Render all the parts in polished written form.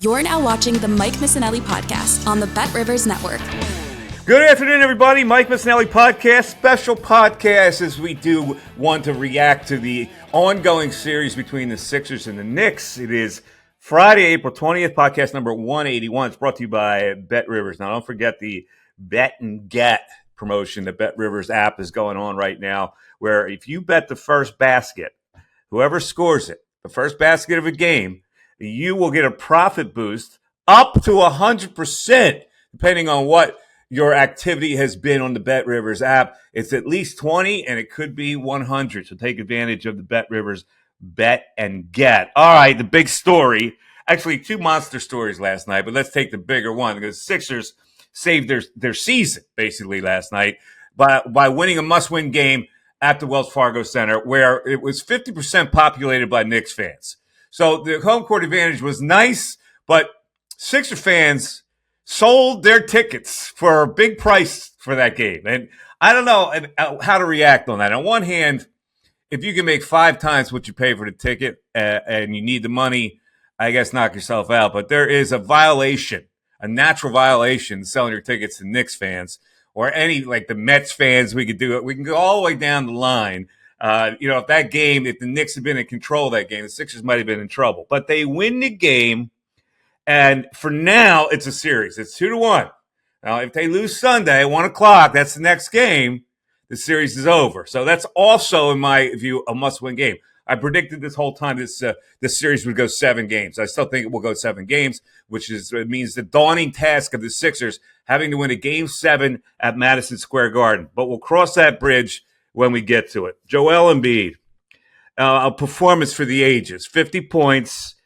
You're now watching the Mike Missanelli podcast on the BetRivers Network. Good afternoon, everybody. Mike Missanelli podcast, special podcast as we do want to react to the ongoing series between the Sixers and the Knicks. It is Friday, April 20th, podcast number 181. It's brought to you by BetRivers. Now, don't forget the Bet and Get promotion. The BetRivers app is going on right now, where if you bet the first basket, whoever scores it, the first basket of a game, you will get a profit boost up to 100%, depending on what your activity has been on the BetRivers app. It's at least 20, and it could be 100. So take advantage of the BetRivers Bet and Get. All right, the big story. Actually, two monster stories last night, but let's take the bigger one because Sixers saved their season, basically, last night by winning a must-win game at the Wells Fargo Center, where it was 50% populated by Knicks fans. So the home court advantage was nice, but Sixer fans sold their tickets for a big price for that game. And I don't know how to react on that. On one hand, if you can make 5 times what you pay for the ticket and you need the money, I guess knock yourself out. But there is a violation, a natural violation, selling your tickets to Knicks fans or any, like the Mets fans. We could do it. We can go all the way down the line. If that game, if the Knicks had been in control of that game, the Sixers might have been in trouble. But they win the game, and for now, it's a series. It's 2-1. Now, if they lose Sunday, 1 o'clock, that's the next game, the series is over. So that's also, in my view, a must-win game. I predicted this whole time this series would go 7 games. I still think it will go 7 games, which means the daunting task of the Sixers having to win a Game 7 at Madison Square Garden. But we'll cross that bridge when we get to it. Joel Embiid, a performance for the ages. 50 points.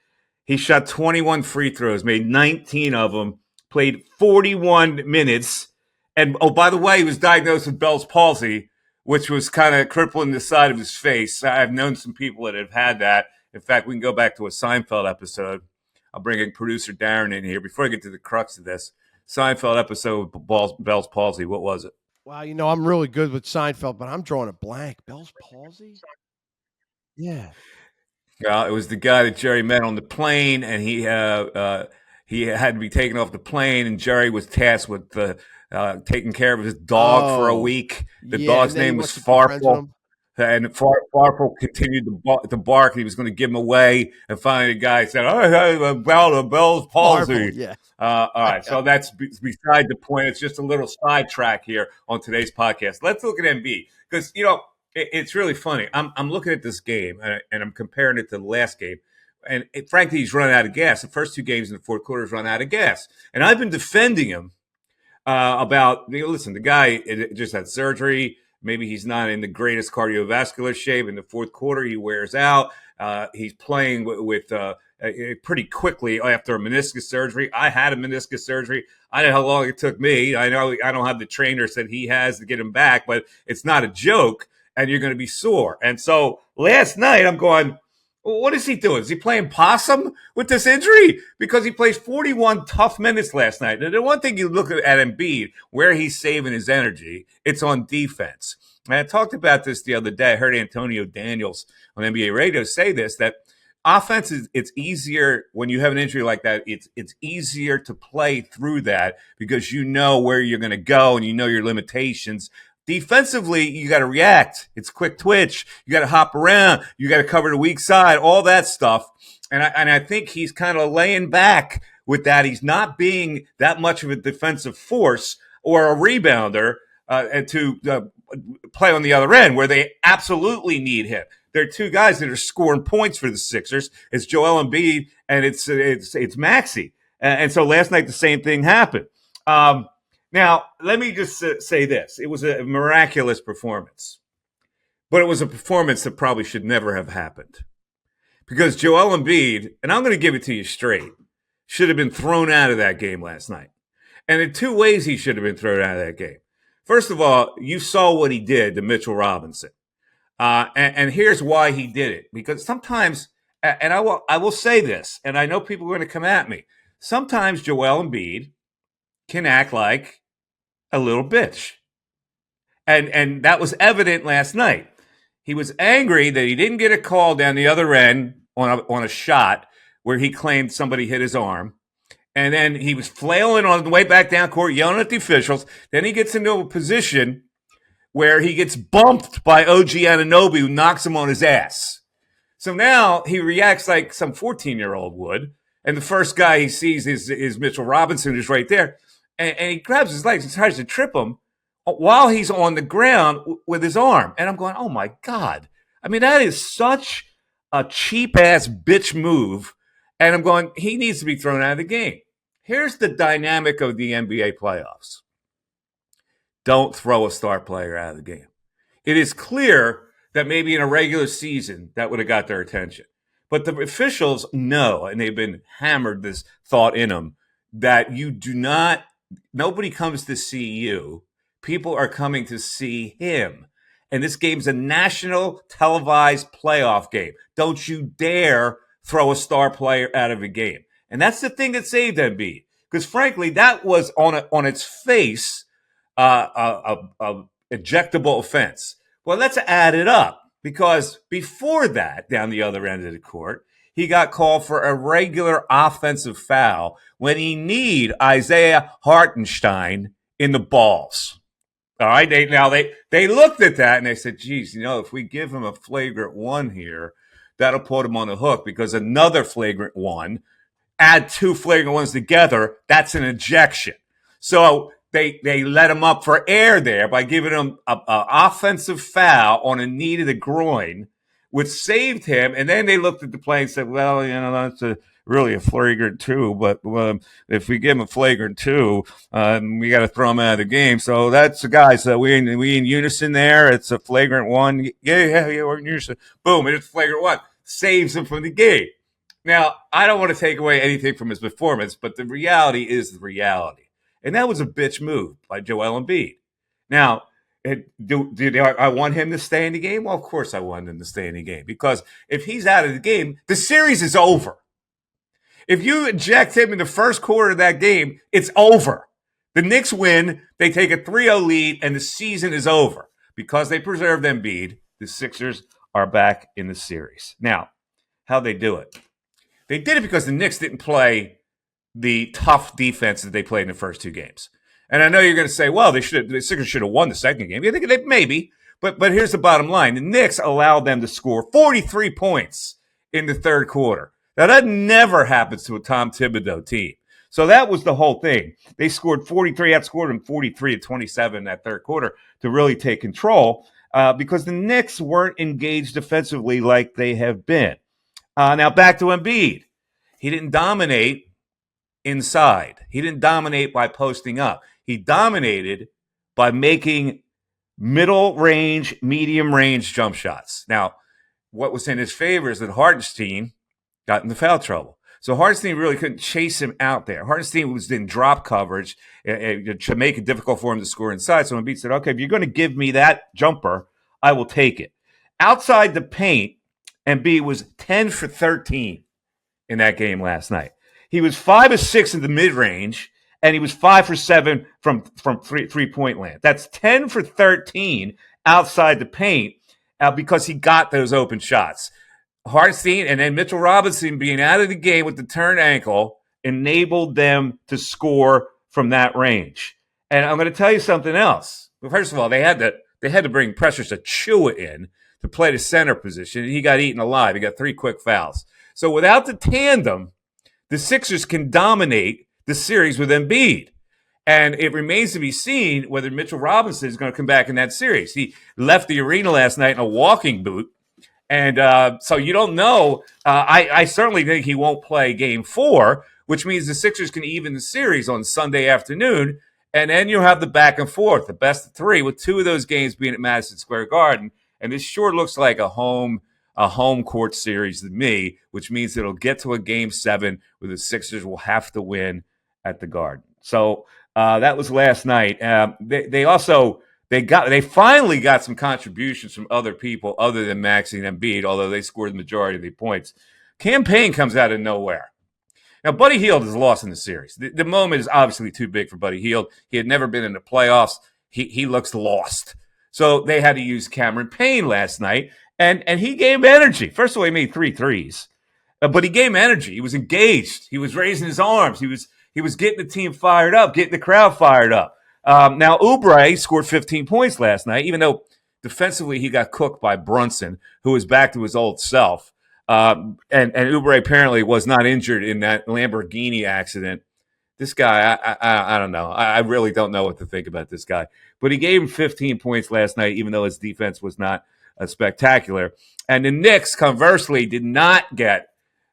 He shot 21 free throws, made 19 of them, played 41 minutes. And, oh, by the way, he was diagnosed with Bell's palsy, which was kind of crippling the side of his face. I've known some people that have had that. In fact, we can go back to a Seinfeld episode. I'll bring in producer Darren in here. Before I get to the crux of this, Seinfeld episode with Bell's palsy, what was it? Wow, I'm really good with Seinfeld, but I'm drawing a blank. Bell's palsy? Yeah. It was the guy that Jerry met on the plane, and he had to be taken off the plane, and Jerry was tasked with taking care of his dog for a week. The dog's name was Farfel, and Farfel continued to bark, and he was going to give him away, and finally the guy said, "I have Bell's palsy." Farfel, yeah. All right, so that's beside the point. It's just a little sidetrack here on today's podcast. Let's look at Embiid because, it's really funny. I'm looking at this game, and I'm comparing it to the last game. And frankly, he's run out of gas. The first 2 games in the fourth quarter has run out of gas. And I've been defending him about, listen, the guy just had surgery. Maybe he's not in the greatest cardiovascular shape. In the fourth quarter, he wears out. He's playing with pretty quickly after a meniscus surgery. I had a meniscus surgery. I know how long it took me. I know I don't have the trainers that he has to get him back, but it's not a joke, and you're going to be sore. And so last night I'm going, well, what is he doing? Is he playing possum with this injury? Because he plays 41 tough minutes last night. And the one thing you look at Embiid, where he's saving his energy, it's on defense. And I talked about this the other day. I heard Antonio Daniels on NBA radio say this, that offense it's easier when you have an injury like that. It's easier to play through that because you know where you're going to go and you know your limitations. Defensively, you got to react. It's quick twitch. You got to hop around. You got to cover the weak side, all that stuff. And I think he's kind of laying back with that. He's not being that much of a defensive force or a rebounder and to play on the other end where they absolutely need him. There are 2 guys that are scoring points for the Sixers. It's Joel Embiid and it's Maxey. And so last night the same thing happened. Now, let me just say this. It was a miraculous performance, but it was a performance that probably should never have happened because Joel Embiid, and I'm going to give it to you straight, should have been thrown out of that game last night. And in 2 ways he should have been thrown out of that game. First of all, you saw what he did to Mitchell Robinson. And here's why he did it. Because sometimes, and I will say this, and I know people are going to come at me, sometimes Joel Embiid can act like a little bitch. And that was evident last night. He was angry that he didn't get a call down the other end on a shot where he claimed somebody hit his arm. And then he was flailing on the way back down court, yelling at the officials. Then he gets into a position where he gets bumped by OG Anunoby, who knocks him on his ass. So now he reacts like some 14-year-old would. And the first guy he sees is Mitchell Robinson, who's right there. And he grabs his legs and tries to trip him while he's on the ground with his arm. And I'm going, oh, my God. I mean, that is such a cheap-ass bitch move. And I'm going, he needs to be thrown out of the game. Here's the dynamic of the NBA playoffs. Don't throw a star player out of the game. It is clear that maybe in a regular season that would have got their attention. But the officials know, and they've been hammered this thought in them, that you do not, nobody comes to see you. People are coming to see him. And this game's a national televised playoff game. Don't you dare throw a star player out of a game. And that's the thing that saved Embiid. Because frankly, that was on its face a ejectable offense. Well, let's add it up. Because before that, down the other end of the court, he got called for a regular offensive foul when he kneed Isaiah Hartenstein in the balls. All right. They looked at that and they said, geez, if we give him a flagrant one here, that'll put him on the hook because another flagrant one, add two flagrant ones together, that's an ejection. So they let him up for air there by giving him an offensive foul on a knee to the groin, which saved him. And then they looked at the play and said, well, that's really a flagrant two. But if we give him a flagrant two, we got to throw him out of the game. So that's the guys. We in unison there. It's a flagrant one. Yeah, we're in unison. Boom, it's a flagrant one. Saves him from the game. Now, I don't want to take away anything from his performance, but the reality is the reality. And that was a bitch move by Joel Embiid. Now, did I want him to stay in the game? Well, of course I wanted him to stay in the game because if he's out of the game, the series is over. If you eject him in the first quarter of that game, it's over. The Knicks win, they take a 3-0 lead, and the season is over. Because they preserved Embiid, the Sixers are back in the series. Now, how'd they do it? They did it because the Knicks didn't play the tough defense that they played in the first two games. And I know you're going to say, well, the Sixers should have won the second game. Yeah, they maybe, but here's the bottom line. The Knicks allowed them to score 43 points in the third quarter. Now, that never happens to a Tom Thibodeau team. So that was the whole thing. They scored 43, outscored them 43-27 in that third quarter to really take control because the Knicks weren't engaged defensively like they have been. Now, back to Embiid. He didn't dominate inside. He didn't dominate by posting up. He dominated by making middle range, medium range jump shots. Now, what was in his favor is that Hartenstein got into foul trouble. So Hartenstein really couldn't chase him out there. Hartenstein was in drop coverage to make it difficult for him to score inside. So Embiid said, okay, if you're going to give me that jumper, I will take it. Outside the paint, Embiid was 10 for 13 in that game last night. He was 5 of 6 in the mid-range, and he was 5 for 7 from three-point land. That's 10 for 13 outside the paint because he got those open shots. Hartenstein and then Mitchell Robinson being out of the game with the turned ankle enabled them to score from that range. And I'm going to tell you something else. Well, first of all, they had to bring Precious Achiuwa in to play the center position, and he got eaten alive. He got 3 quick fouls. So without the tandem, the Sixers can dominate the series with Embiid. And it remains to be seen whether Mitchell Robinson is going to come back in that series. He left the arena last night in a walking boot. And so you don't know. I certainly think he won't play game 4, which means the Sixers can even the series on Sunday afternoon. And then you'll have the back and forth, the best of 3, with 2 of those games being at Madison Square Garden. And this sure looks like a home court series to me, which means it'll get to a game 7 where the Sixers will have to win at the Garden. So that was last night. They finally got some contributions from other people other than Maxey and Embiid, although they scored the majority of the points. Campaign comes out of nowhere. Now, Buddy Hield is lost in the series. The moment is obviously too big for Buddy Hield. He had never been in the playoffs. He looks lost. So they had to use Cameron Payne last night, and he gave energy. First of all, he made 3 threes. But he gave energy. He was engaged. He was raising his arms. He was getting the team fired up, getting the crowd fired up. Now Oubre scored 15 points last night, even though defensively he got cooked by Brunson, who was back to his old self. And Oubre apparently was not injured in that Lamborghini accident. This guy, I don't know. I really don't know what to think about this guy. But he gave him 15 points last night, even though his defense was not spectacular. And the Knicks, conversely, did not get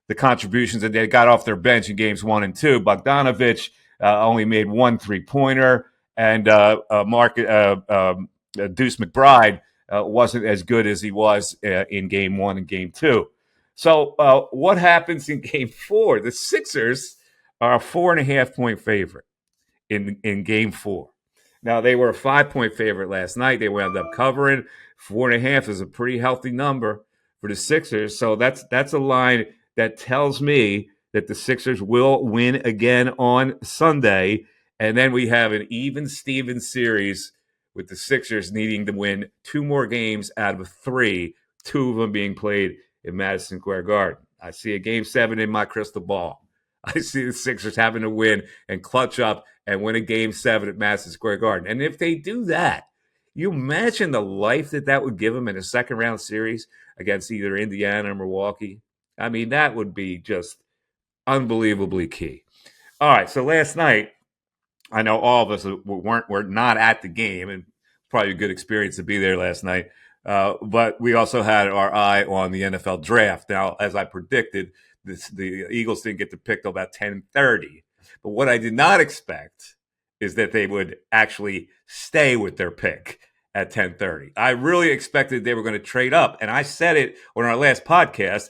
the contributions that they got off their bench in games 1 and 2. Bogdanovich only made 1 3-pointer, and Deuce McBride wasn't as good as he was in game 1 and game 2. So what happens in game 4? The Sixers are a 4.5-point favorite in game 4. Now, they were a 5-point favorite last night. They wound up covering. 4.5 is a pretty healthy number for the Sixers. So that's a line that tells me that the Sixers will win again on Sunday. And then we have an even Steven series with the Sixers needing to win 2 more games out of 3, 2 of them being played in Madison Square Garden. I see a game 7 in my crystal ball. I see the Sixers having to win and clutch up and win a game 7 at Madison Square Garden. And if they do that, you imagine the life that would give them in a second round series against either Indiana or Milwaukee. I mean, that would be just unbelievably key. All right, so last night, I know all of us were not at the game, and probably a good experience to be there last night. But we also had our eye on the NFL draft. Now, as I predicted, the Eagles didn't get to pick till about 10:30. But what I did not expect is that they would actually stay with their pick at 10:30. I really expected they were going to trade up, and I said it on our last podcast.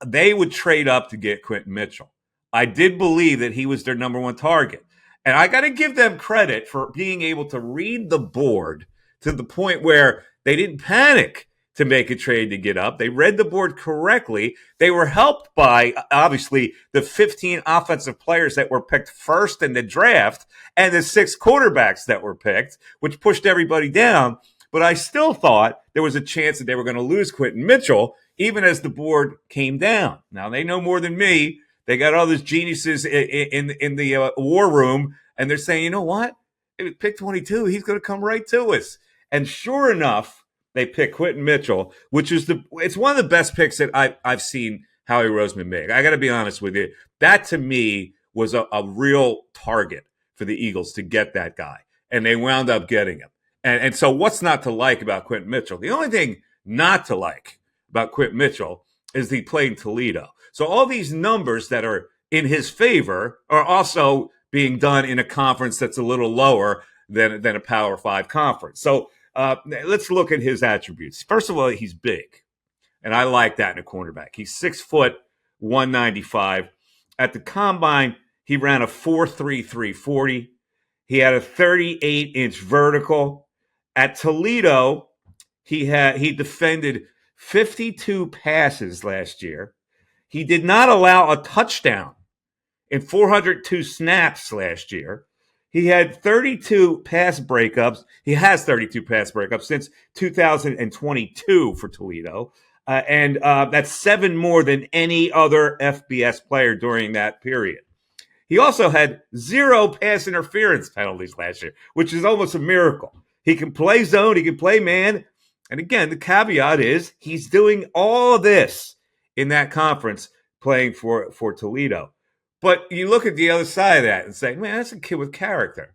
They would trade up to get Quinyon Mitchell. I did believe that he was their number 1 target. And I got to give them credit for being able to read the board to the point where they didn't panic to make a trade to get up. They read the board correctly. They were helped by, obviously, the 15 offensive players that were picked first in the draft and the 6 quarterbacks that were picked, which pushed everybody down. But I still thought there was a chance that they were going to lose Quinyon Mitchell, even as the board came down. Now, they know more than me. They got all those geniuses in the war room, and they're saying, you know what? Pick 22, he's going to come right to us. And sure enough, they pick Quinyon Mitchell, which is it's one of the best picks that I've seen Howie Roseman make. I got to be honest with you. That, to me, was a real target for the Eagles to get that guy. And they wound up getting him. And so what's not to like about Quinyon Mitchell? The only thing not to like about Quinyon Mitchell is he played in Toledo. So all these numbers that are in his favor are also being done in a conference that's a little lower than a Power 5 conference. So let's look at his attributes. First of all, he's big, and I like that in a cornerback. He's 6 foot, 195. At the combine, he ran a 4.3 340. He had a 38-inch vertical. At Toledo, he defended 52 passes last year. He did not allow a touchdown in 402 snaps last year. He had 32 pass breakups. He has 32 pass breakups since 2022 for Toledo. And that's 7 more than any other FBS player during that period. He also had 0 pass interference penalties last year, which is almost a miracle. He can play zone. He can play man. And again, the caveat is he's doing all of this in that conference playing for Toledo. But you look at the other side of that and say, man, that's a kid with character.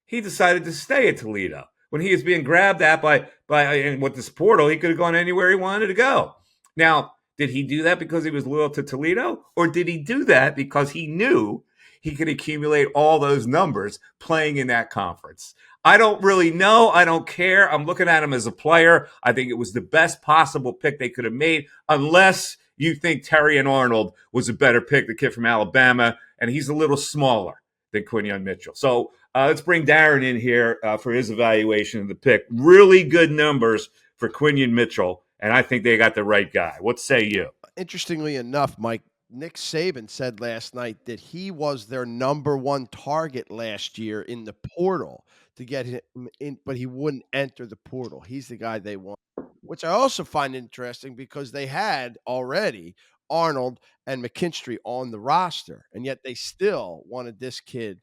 He decided to stay at Toledo. When he was being grabbed at by and with this portal, he could have gone anywhere he wanted to go. Now, did he do that because he was loyal to Toledo? Or did he do that because he knew he could accumulate all those numbers playing in that conference? I don't really know. I don't care. I'm looking at him as a player. I think it was the best possible pick they could have made, unless you think Terry and Arnold was a better pick, the kid from Alabama, and he's a little smaller than Quinyon Mitchell. So let's bring Darren in here for his evaluation of the pick. Really good numbers for Quinyon Mitchell, and I think they got the right guy. What say you? Interestingly enough, Mike, Nick Saban said last night that he was their number 1 target last year in the portal to get him in, but he wouldn't enter the portal. He's the guy they want, which I also find interesting because they had already Arnold and McKinstry on the roster, and yet they still wanted this kid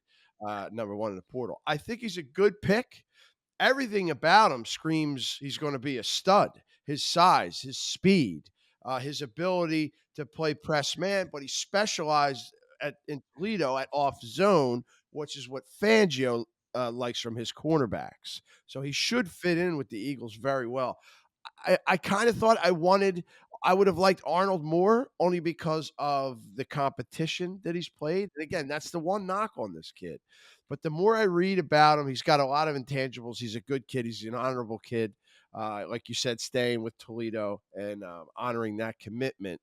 number one in the portal. I think he's a good pick. Everything about him screams he's going to be a stud. His size, his speed, his ability to play press man, but he specialized in Toledo at off zone, which is what Fangio likes from his cornerbacks. So he should fit in with the Eagles very well. I kind of thought I would have liked Arnold more only because of the competition that he's played. And again, that's the one knock on this kid. But the more I read about him, he's got a lot of intangibles. He's a good kid. He's an honorable kid. Like you said, staying with Toledo and honoring that commitment.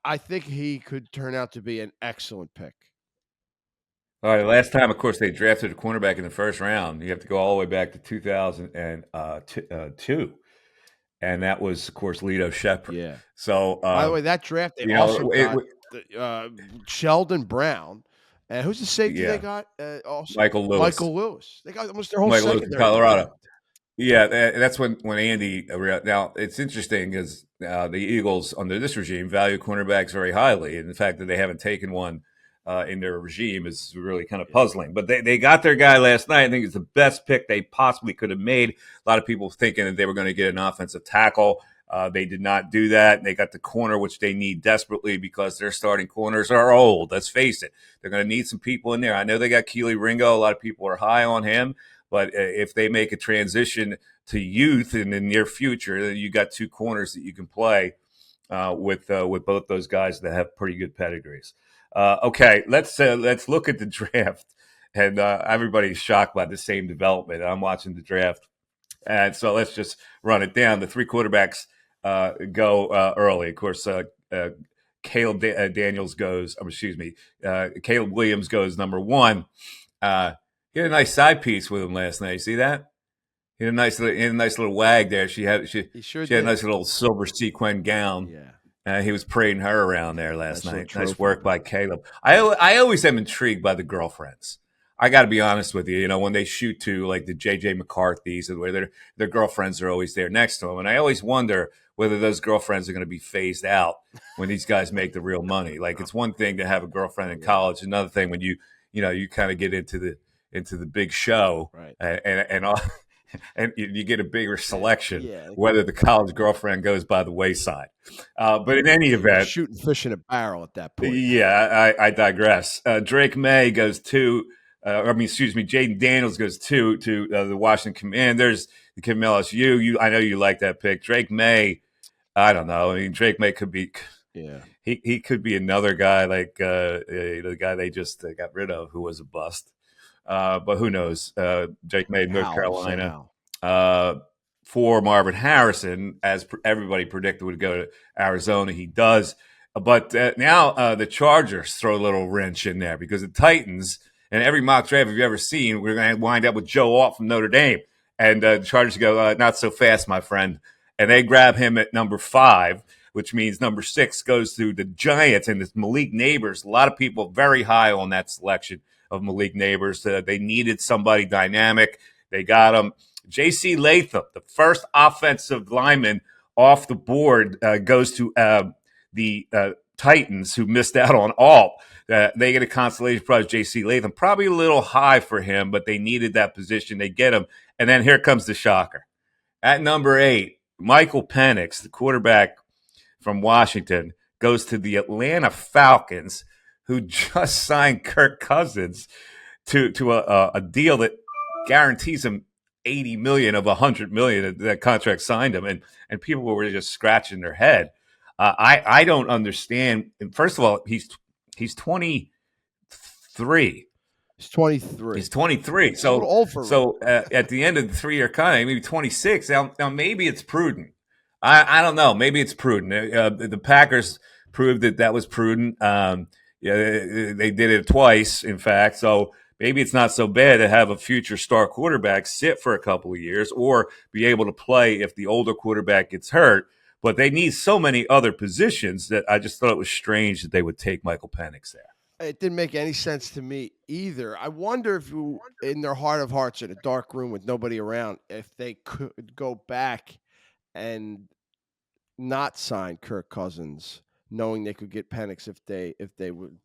I think he could turn out to be an excellent pick. All right, last time, of course, they drafted a cornerback in the first round. You have to go all the way back to 2002. And that was, of course, Lito Shepherd. Yeah. So, by the way, that draft, they also got Sheldon Brown. And who's the safety they got? Also Michael Lewis. Michael Lewis. They got almost their whole Michael secondary. Lewis, Colorado. Yeah, that's when Andy. Now it's interesting because the Eagles under this regime value cornerbacks very highly, and the fact that they haven't taken one in their regime is really kind of puzzling. But they got their guy last night. I think it's the best pick they possibly could have made. A lot of people thinking that they were going to get an offensive tackle. They did not do that. They got the corner, which they need desperately because their starting corners are old. Let's face it. They're going to need some people in there. I know they got Keely Ringo. A lot of people are high on him. But if they make a transition to youth in the near future, then you got two corners that you can play with both those guys that have pretty good pedigrees. Okay, let's look at the draft. And everybody's shocked by the same development. I'm watching the draft. And so let's just run it down. The three quarterbacks go early. Of course, Caleb Daniels goes, Caleb Williams goes number one. He had a nice side piece with him last night. You see that? He had a nice little wag there. She had a nice little silver sequin gown. Yeah. He was parading her around there last night. Nice work by Caleb. I always am intrigued by the girlfriends. I got to be honest with you. You know, when they shoot to like the J.J. McCarthy's, where their girlfriends are always there next to them, and I always wonder whether those girlfriends are going to be phased out when these guys make the real money. Like it's one thing to have a girlfriend in college, another thing when you kind of get into the big show, right? And you get a bigger selection, whether the college girlfriend goes by the wayside. But in any event, shooting fish in a barrel at that point. Yeah, I digress. Drake May goes Jaden Daniels goes to the Washington Commanders. The kid from LSU. I know you like that pick. Drake May, I don't know. I mean, Drake May could be. Yeah. He could be another guy like the guy they just got rid of who was a bust. But who knows? Drake May, North Carolina. For Marvin Harrison, as everybody predicted would go to Arizona, he does. But now the Chargers throw a little wrench in there because the Titans, and every mock draft you've ever seen, we're going to wind up with Joe Alt from Notre Dame. And the Chargers go, not so fast, my friend. And they grab him at number 5, which means number 6 goes to the Giants, and it's Malik Neighbors. A lot of people very high on that selection of Malik Neighbors. They needed somebody dynamic. They got him. J.C. Latham, the first offensive lineman off the board, goes to the Titans, who missed out on Alt. They get a consolation prize, J.C. Latham. Probably a little high for him, but they needed that position. They get him. And then here comes the shocker. At number 8, Michael Penix, the quarterback from Washington, goes to the Atlanta Falcons, who just signed Kirk Cousins to a deal that guarantees him $80 million of $100 million. That contract signed him, and people were just scratching their head. I don't understand. First of all, he's 23. He's 23. He's 23. So at the end of the 3-year contract, maybe 26. Now maybe it's prudent. I don't know. Maybe it's prudent. The Packers proved that was prudent. They did it twice, in fact. So maybe it's not so bad to have a future star quarterback sit for a couple of years or be able to play if the older quarterback gets hurt. But they need so many other positions that I just thought it was strange that they would take Michael Penix there. It didn't make any sense to me either. I wonder if in their heart of hearts in a dark room with nobody around, if they could go back and not sign Kirk Cousins knowing they could get Penix if they would,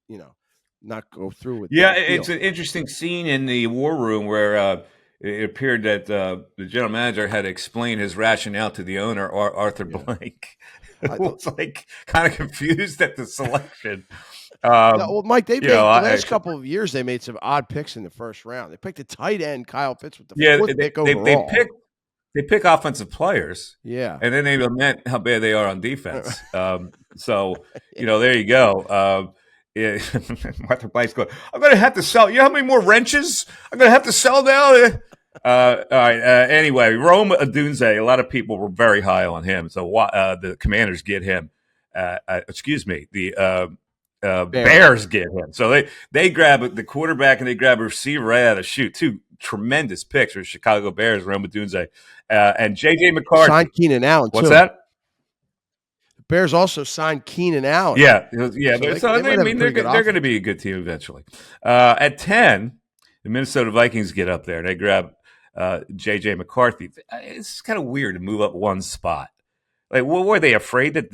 not go through with Yeah, their it's deal. an interesting scene in the war room where it appeared that the general manager had explained his rationale to the owner, Arthur Yeah. Blank, I, who was like kind of confused at the selection. yeah, well, Mike, they You know, made the last couple of years. They made some odd picks in the first round. They picked a tight end, Kyle Pitts, with the yeah, fourth pick they overall. pick offensive players, Yeah, and then they lament how bad they are on defense. So yeah. there you go. Yeah, Arthur Blank's going, I'm going to have to sell. You know how many more wrenches I'm going to have to sell now? All right. Anyway, Rome Odunze, a lot of people were very high on him. So the Commanders get him. Excuse me. The Bears get him. So they grab the quarterback and they grab a receiver right out of shoot. Two tremendous picks for Chicago Bears, Rome Odunze, and J.J. McCarthy. Signed Keenan Allen, What's too. that? The Bears also signed Keenan Allen. Yeah. So they might have a pretty good they're going to be a good team eventually. At 10, the Minnesota Vikings get up there and they grab J.J. McCarthy. It's kind of weird to move up one spot. Like, what were they afraid that?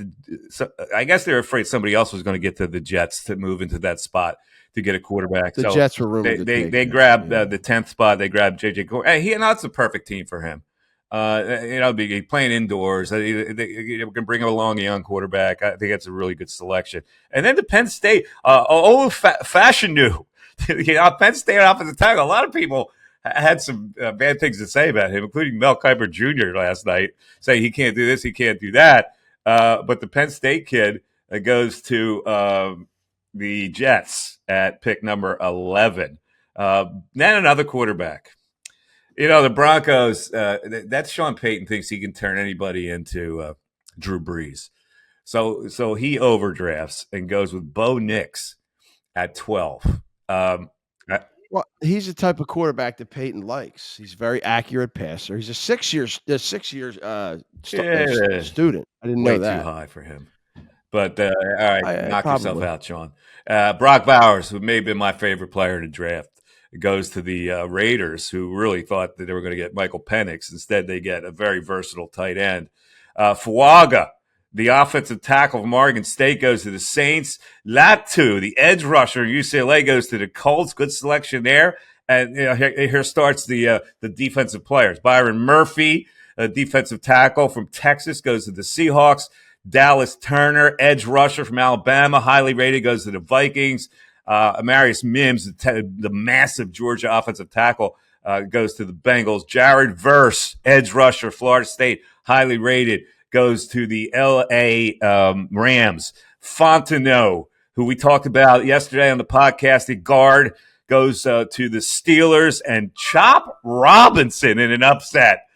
I guess they were afraid somebody else was going to get to the Jets to move into that spot to get a quarterback. The Jets were rumored they grabbed the 10th spot. They grabbed J.J. McCarthy. That's the perfect team for him. Be playing indoors. They can bring along a young quarterback. I think that's a really good selection. And then the Penn State, fashion new. Penn State offensive tackle. A lot of people had some bad things to say about him, including Mel Kiper Jr. last night, saying he can't do this, he can't do that. But the Penn State kid goes to the Jets at pick number 11. Then another quarterback. The Broncos, that Sean Payton thinks he can turn anybody into Drew Brees. So he overdrafts and goes with Bo Nix at 12. Well, he's the type of quarterback that Peyton likes. He's a very accurate passer. He's a 6 years student. I didn't know that. Way too high for him. But all right, knock yourself out, Sean. Brock Bowers, who may have been my favorite player in the draft, goes to the Raiders, who really thought that they were going to get Michael Penix. Instead, they get a very versatile tight end. Fuaga, the offensive tackle from Oregon State, goes to the Saints. Latu, the edge rusher, UCLA, goes to the Colts. Good selection there. And here starts the defensive players. Byron Murphy, a defensive tackle from Texas, goes to the Seahawks. Dallas Turner, edge rusher from Alabama, highly rated, goes to the Vikings. Amarius Mims, the massive Georgia offensive tackle, goes to the Bengals. Jared Verse, edge rusher, Florida State, highly rated, goes to the L.A. Rams. Fontenot, who we talked about yesterday on the podcast, the guard, goes to the Steelers. And Chop Robinson, in an upset,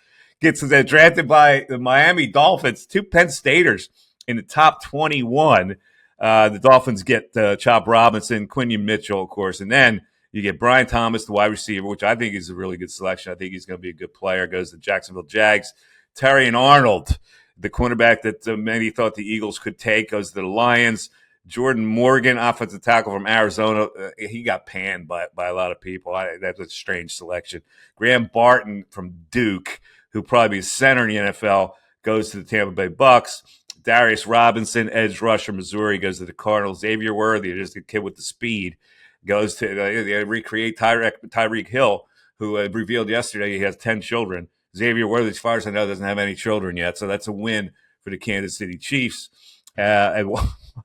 gets drafted by the Miami Dolphins. Two Penn Staters in the top 21. The Dolphins get Chop Robinson, Quinyon Mitchell, of course, and then you get Brian Thomas, the wide receiver, which I think is a really good selection. I think he's going to be a good player. Goes to Jacksonville Jags. Terry and Arnold, the cornerback that many thought the Eagles could take, goes to the Lions. Jordan Morgan, offensive tackle from Arizona, he got panned by a lot of people. That's a strange selection. Graham Barton from Duke, who probably is center in the NFL, goes to the Tampa Bay Bucks. Darius Robinson, edge rusher, Missouri, goes to the Cardinals. Xavier Worthy, just a kid with the speed, goes to they recreate Tyreek Hill, who revealed yesterday he has 10 children. Xavier Worthy, as far as I know, doesn't have any children yet, so that's a win for the Kansas City Chiefs. And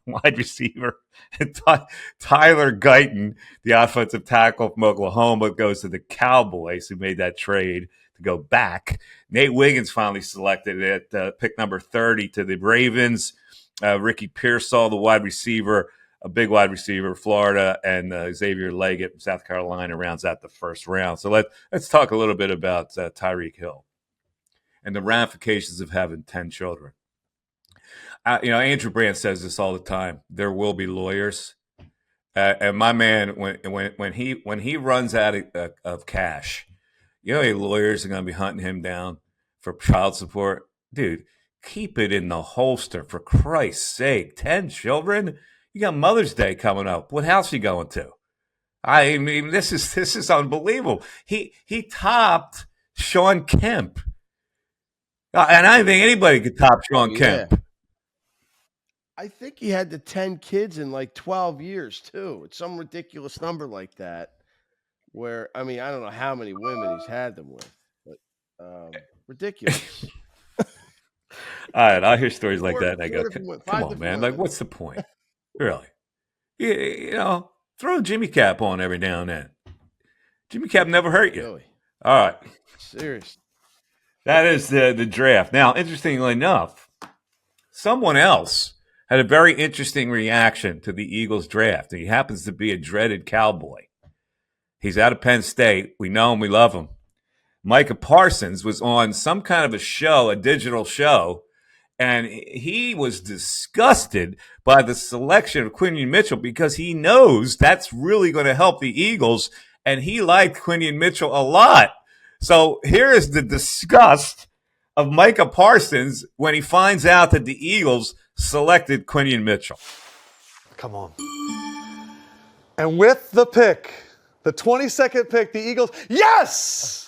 wide receiver Tyler Guyton, the offensive tackle from Oklahoma, goes to the Cowboys, who made that trade to go back. Nate Wiggins finally selected at pick number 30 to the Ravens. Ricky Pearsall, the wide receiver, a big wide receiver, Florida, and Xavier Leggett from South Carolina rounds out the first round. So let's talk a little bit about Tyreek Hill and the ramifications of having 10 children. Andrew Brandt says this all the time. There will be lawyers, and my man, when he runs out of cash, lawyers are going to be hunting him down for child support. Dude, keep it in the holster, for Christ's sake. 10 children? You got Mother's Day coming up. What house are you going to? I mean, this is unbelievable. He topped Sean Kemp. And I don't think anybody could top Sean Kemp. I think he had the 10 kids in like 12 years too. It's some ridiculous number like that. Where I mean, I don't know how many women he's had them with, but ridiculous. All right, I hear stories like that, and I go, Four different women, "Come 5 on, different man! Like, women. what's the point? Really? You know, throw a Jimmy Cap on every now and then. Jimmy Cap never hurt you. Really? All right, Serious. that is the draft. Now, interestingly enough, someone else had a very interesting reaction to the Eagles draft. He happens to be a dreaded Cowboy. He's out of Penn State. We know him. We love him. Micah Parsons was on some kind of a show, a digital show, and he was disgusted by the selection of Quinyon Mitchell because he knows that's really going to help the Eagles, and he liked Quinyon Mitchell a lot. So here is the disgust of Micah Parsons when he finds out that the Eagles selected Quinyon Mitchell. Come on. And with the pick, the 22nd pick, the Eagles, yes!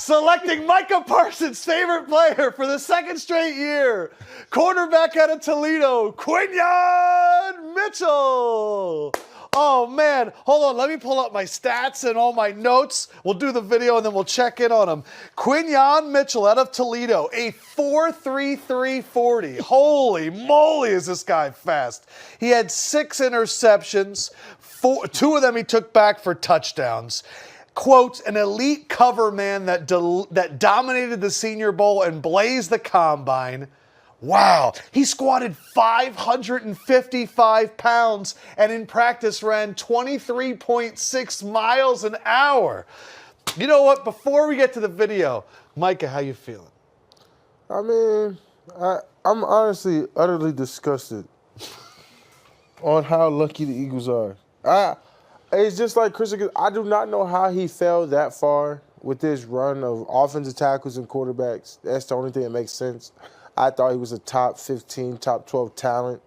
Selecting Micah Parsons' favorite player for the second straight year, quarterback out of Toledo, Quinyon Mitchell. Oh, man. Hold on. Let me pull up my stats and all my notes. We'll do the video, and then we'll check in on him. Quinyon Mitchell out of Toledo, a 4.33 40. Holy moly, is this guy fast. He had 6 interceptions. 2 of them he took back for touchdowns. Quote, an elite cover man that dominated the Senior Bowl and blazed the combine. Wow, he squatted 555 pounds and in practice ran 23.6 miles an hour. You know what? Before we get to the video, Micah, how you feeling? I mean, I'm honestly utterly disgusted on how lucky the Eagles are. It's just like Chris, I do not know how he fell that far with this run of offensive tackles and quarterbacks. That's the only thing that makes sense. I thought he was a top 15, top 12 talent,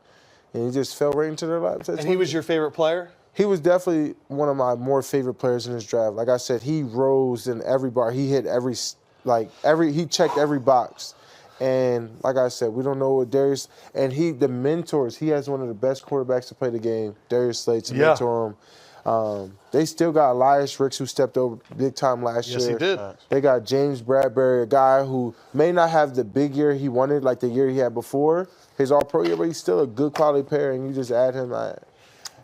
and he just fell right into their laps. And he was your favorite player? He was definitely one of my more favorite players in this draft. Like I said, he rose in every bar. He hit he checked every box. And like I said, we don't know what Darius, and the mentors, he has one of the best quarterbacks to play the game, Darius Slade, to mentor him. They still got Elias Ricks, who stepped over big time last year. Yes, he did. They got James Bradbury, a guy who may not have the big year he wanted, like the year he had before, his all-pro year, but he's still a good quality player, and you just add him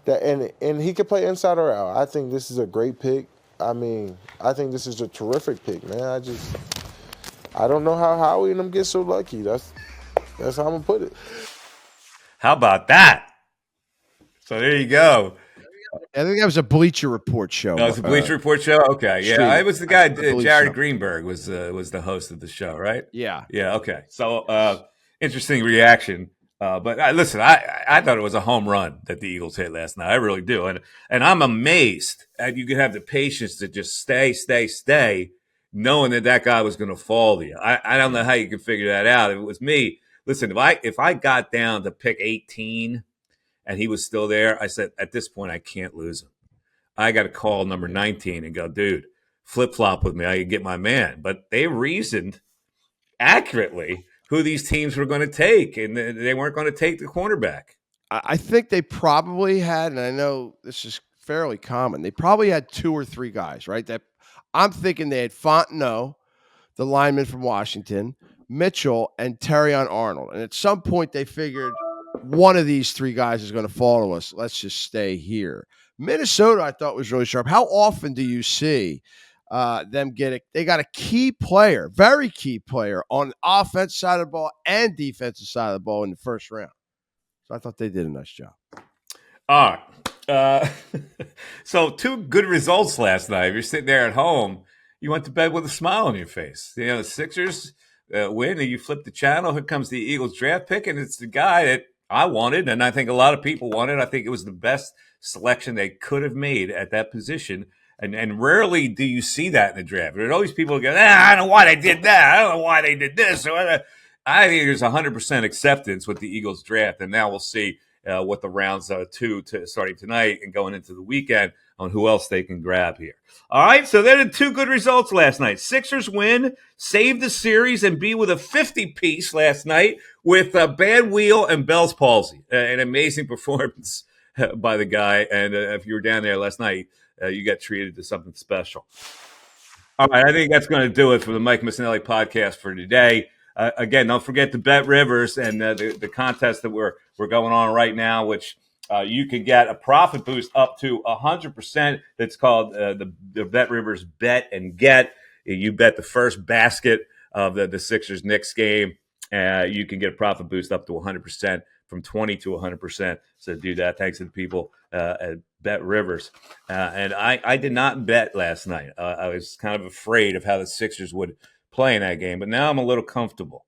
and he can play inside or out. I think this is a great pick. I mean, I think this is a terrific pick, man. I don't know how Howie and them get so lucky. That's how I'm going to put it. How about that? So there you go. I think that was a Bleacher Report show. No, it's a Bleacher Report show? Okay, yeah. I was the guy, Jared so. Greenberg was the host of the show, right? Yeah. Yeah, okay. So interesting reaction. But listen, I thought it was a home run that the Eagles hit last night. I really do. And I'm amazed that you could have the patience to just stay, knowing that guy was going to fall to you. I don't know how you could figure that out. If it was me, listen, if I got down to pick 18 and he was still there, I said, at this point, I can't lose him. I got to call number 19 and go, dude, flip-flop with me. I can get my man. But they reasoned accurately who these teams were going to take, and they weren't going to take the cornerback. I think they probably had, and I know this is fairly common, they probably had 2 or 3 guys, right? That I'm thinking they had Fontenot, the lineman from Washington, Mitchell, and Terrion Arnold. And at some point they figured one of these 3 guys is going to fall to us. Let's just stay here. Minnesota, I thought, was really sharp. How often do you see them they got a key player, very key player on the offensive side of the ball and defensive side of the ball in the first round? So I thought they did a nice job. All right. So 2 good results last night. If you're sitting there at home, you went to bed with a smile on your face. You know, the Sixers win, and you flip the channel. Here comes the Eagles draft pick, and it's the guy that I wanted, and I think a lot of people wanted. I think it was the best selection they could have made at that position. And rarely do you see that in the draft. There are always people who go, I don't know why they did that. I don't know why they did this. I think there's 100% acceptance with the Eagles draft, and now we'll see what the rounds 2 starting tonight and going into the weekend on who else they can grab here. All right, so there are two good results last night. Sixers win, save the series, and be with a 50-piece last night with a bad wheel and Bell's palsy. An amazing performance by the guy. And if you were down there last night, you got treated to something special. All right, I think that's going to do it for the Mike Missanelli podcast for today. Again, don't forget to BetRivers and the contest that we're going on right now, which you can get a profit boost up to 100%. It's called the BetRivers Bet and Get. You bet the first basket of the Sixers Knicks game, you can get a profit boost up to 100%, from 20 to 100%. So do that. Thanks to the people at BetRivers. And I did not bet last night. I was kind of afraid of how the Sixers would play in that game, but now I'm a little comfortable.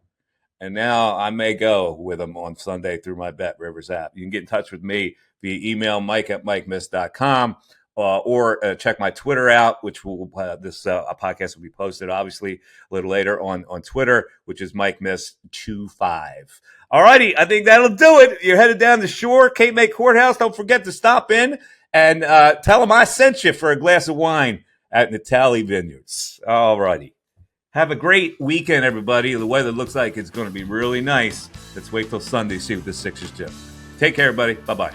And now I may go with them on Sunday through my BetRivers app. You can get in touch with me via email, mike@mikemiss.com, or check my Twitter out, which will this podcast will be posted, obviously, a little later on Twitter, which is MikeMiss25. All righty, I think that'll do it. You're headed down the shore, Cape May Courthouse. Don't forget to stop in and tell them I sent you for a glass of wine at Natali Vineyards. All righty. Have a great weekend, everybody. The weather looks like it's going to be really nice. Let's wait till Sunday to see what the Sixers do. Take care, everybody. Bye-bye.